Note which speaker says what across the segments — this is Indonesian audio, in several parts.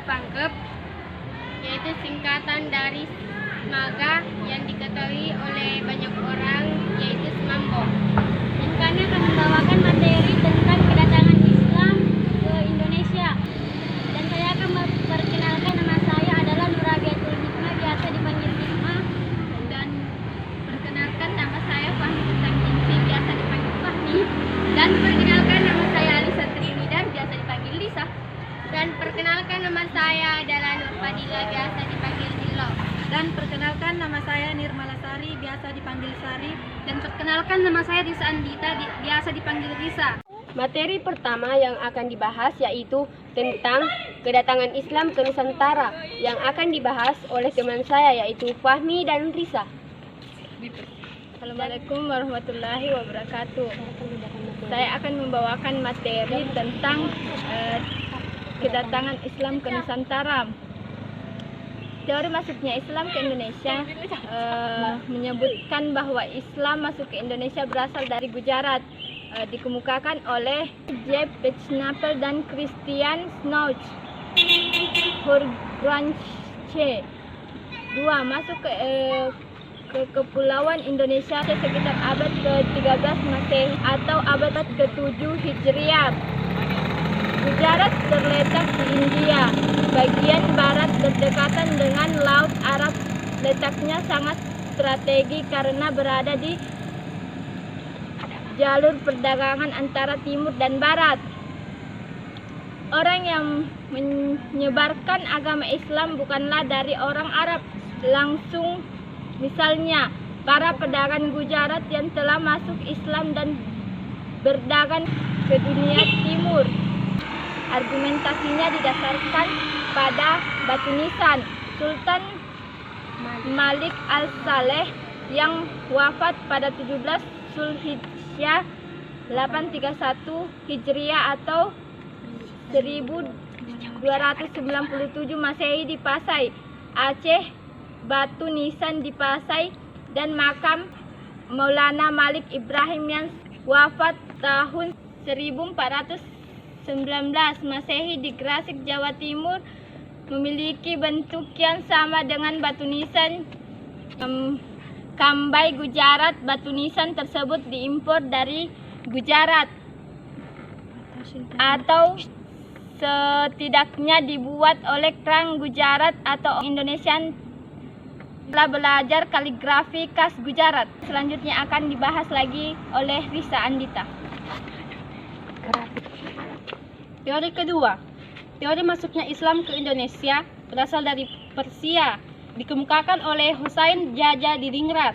Speaker 1: Saya Pangkep, yaitu singkatan dari SMAGA yang diketahui oleh banyak orang, yaitu Semambo. Dan kami akan membawakan materi tentang kedatangan Islam ke Indonesia. Dan saya akan memperkenalkan, nama saya adalah Nurabiatul Hikmah, biasa dipanggil Hikmah. Dan perkenalkan, nama saya Fahmi Kusangkinsi, biasa dipanggil Fahmi. Dan perkenalkan, nama saya Alisa Trinidad, biasa dipanggil Lisa. Dan perkenalkan, nama saya adalah Nurfadila, biasa dipanggil Nilo.
Speaker 2: Dan perkenalkan, nama saya Nirmala Sari, biasa dipanggil Sari.
Speaker 1: Dan perkenalkan, nama saya Risa Andita, biasa dipanggil Risa. Materi pertama yang akan dibahas yaitu tentang kedatangan Islam ke Nusantara, yang akan dibahas oleh teman saya yaitu Fahmi dan Risa. Assalamualaikum warahmatullahi wabarakatuh. Saya akan membawakan materi tentang kedatangan Islam ke Nusantara. Teori masuknya Islam ke Indonesia menyebutkan bahwa Islam masuk ke Indonesia berasal dari Gujarat. Dikemukakan oleh J. Pechnapel dan Christian Snouch Hurgranche. 2. Masuk ke Kepulauan Indonesia sekitar abad ke-13 Masehi atau abad ke-7 Hijriah. Gujarat terletak di India, bagian barat berdekatan dengan Laut Arab. Letaknya sangat strategi karena berada di jalur perdagangan antara timur dan barat. Orang yang menyebarkan agama Islam bukanlah dari orang Arab langsung. Misalnya, para pedagang Gujarat yang telah masuk Islam dan berdagang ke dunia timur. Argumentasinya didasarkan pada batu nisan Sultan Malik Al-Saleh yang wafat pada 17 Zulhijjah 831 Hijriah atau 1297 Masehi di Pasai, Aceh. Batu nisan di Pasai dan makam Maulana Malik Ibrahim yang wafat tahun 1419 Masehi di Gresik, Jawa Timur memiliki bentuk yang sama dengan batu nisan Kambai, Gujarat. Batu nisan tersebut diimpor dari Gujarat atau setidaknya dibuat oleh Krang Gujarat atau Indonesian. Telah belajar kaligrafi khas Gujarat. Selanjutnya akan dibahas lagi oleh Risa Andita. Teori kedua, teori masuknya Islam ke Indonesia berasal dari Persia, dikemukakan oleh Husain Jajadiningrat.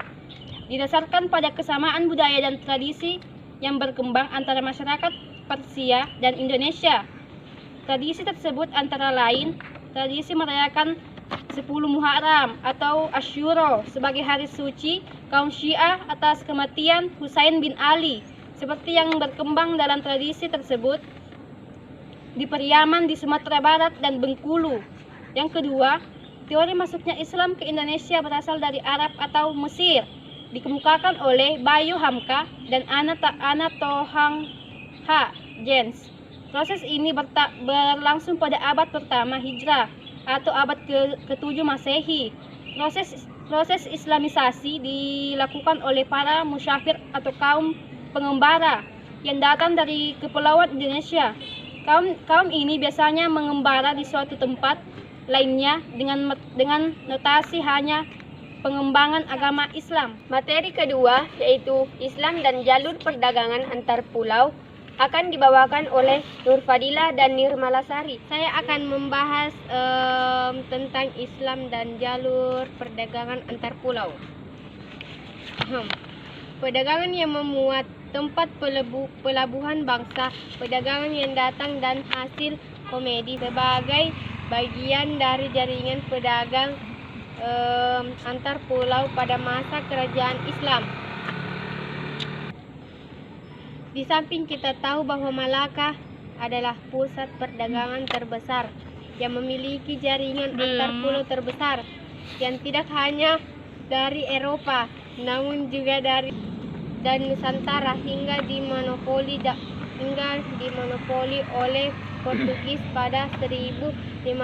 Speaker 1: Didasarkan pada kesamaan budaya dan tradisi yang berkembang antara masyarakat Persia dan Indonesia. Tradisi tersebut antara lain tradisi merayakan 10 Muharram atau Asyura sebagai hari suci kaum Syiah atas kematian Husain bin Ali, seperti yang berkembang dalam tradisi tersebut di Periaman di Sumatera Barat dan Bengkulu. Yang kedua, teori masuknya Islam ke Indonesia berasal dari Arab atau Mesir, dikemukakan oleh Bayu Hamka dan Ana Tohang H. Jens. Proses ini berlangsung pada abad pertama Hijrah atau abad ke-7 Masehi. Proses Islamisasi dilakukan oleh para musyafir atau kaum pengembara yang datang dari kepulauan Indonesia. Kaum ini biasanya mengembara di suatu tempat lainnya dengan notasi hanya pengembangan agama Islam. Materi kedua yaitu Islam dan jalur perdagangan antar pulau akan dibawakan oleh Nurfadila dan Nirmala Sari. Saya akan membahas tentang Islam dan jalur perdagangan antar pulau. Perdagangan yang memuat tempat pelabuhan bangsa, perdagangan yang datang dan hasil komedi sebagai bagian dari jaringan pedagang antar pulau pada masa kerajaan Islam. Di samping kita tahu bahwa Malaka adalah pusat perdagangan terbesar yang memiliki jaringan antar pulau terbesar yang tidak hanya dari Eropa namun juga dari dan Nusantara hingga dimonopoli
Speaker 3: tinggal dimonopoli oleh Portugis pada 1511,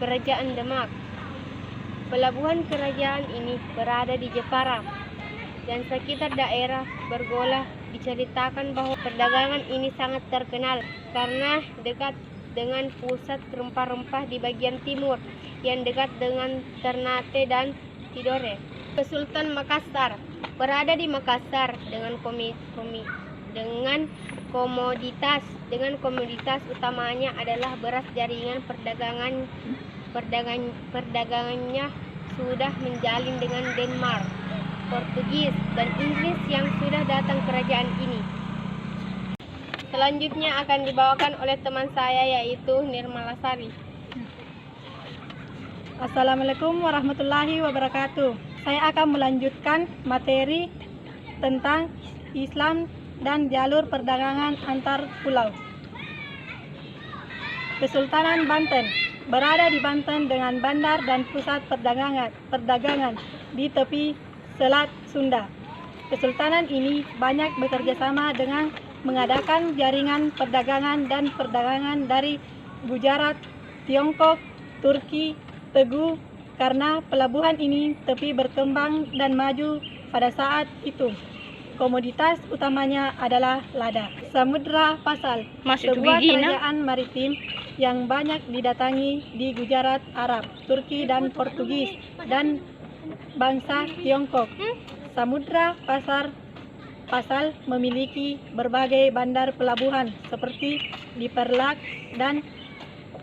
Speaker 3: Kerajaan Demak. Pelabuhan kerajaan ini berada di Jepara dan sekitar daerah Bergola. Diceritakan bahwa perdagangan ini sangat terkenal karena dekat dengan pusat rempah-rempah di bagian timur yang dekat dengan Ternate dan Tidore. Kesultanan Makassar berada di Makassar dengan komoditas utamanya adalah beras. Jaringan perdagangannya sudah menjalin dengan Denmark, Portugis, dan Inggris yang sudah datang ke kerajaan ini. Selanjutnya akan dibawakan oleh teman saya yaitu Nirmalasari.
Speaker 4: Assalamualaikum warahmatullahi wabarakatuh. Saya akan melanjutkan materi tentang Islam dan jalur perdagangan antar pulau. Kesultanan Banten berada di Banten dengan bandar dan pusat perdagangan di tepi Selat Sunda. Kesultanan ini banyak bekerja sama dengan mengadakan jaringan perdagangan dari Gujarat, Tiongkok, Turki, Teguh. Karena pelabuhan ini tepi berkembang dan maju pada saat itu. Komoditas utamanya adalah lada. Samudra Pasal, sebuah kerajaan maritim yang banyak didatangi di Gujarat, Arab, Turki, dan Portugis, dan bangsa Tiongkok. Samudra Pasal memiliki berbagai bandar pelabuhan seperti di Perlak dan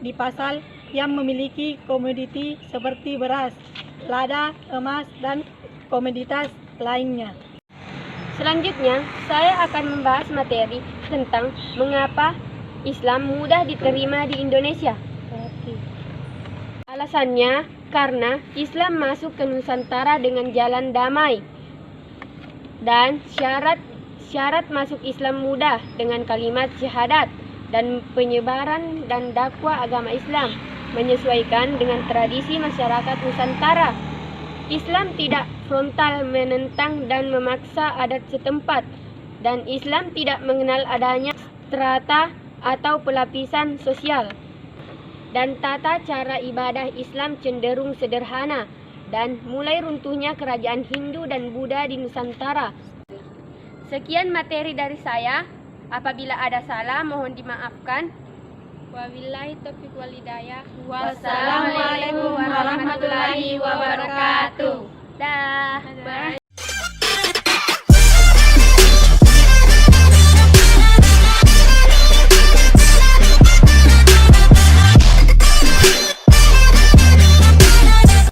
Speaker 4: di Pasal yang memiliki komoditi seperti beras, lada, emas, dan komoditas lainnya.
Speaker 3: Selanjutnya, saya akan membahas materi tentang mengapa Islam mudah diterima di Indonesia. Alasannya karena Islam masuk ke Nusantara dengan jalan damai dan syarat masuk Islam mudah dengan kalimat syahadat dan penyebaran dan dakwah agama Islam menyesuaikan dengan tradisi masyarakat Nusantara. Islam tidak frontal menentang dan memaksa adat setempat, dan Islam tidak mengenal adanya strata atau pelapisan sosial. Dan tata cara ibadah Islam cenderung sederhana dan mulai runtuhnya kerajaan Hindu dan Buddha di Nusantara. Sekian materi dari saya. Apabila ada salah mohon dimaafkan. Wabillahi taufiq wal hidayah. Wassalamualaikum warahmatullahi wabarakatuh. Dah.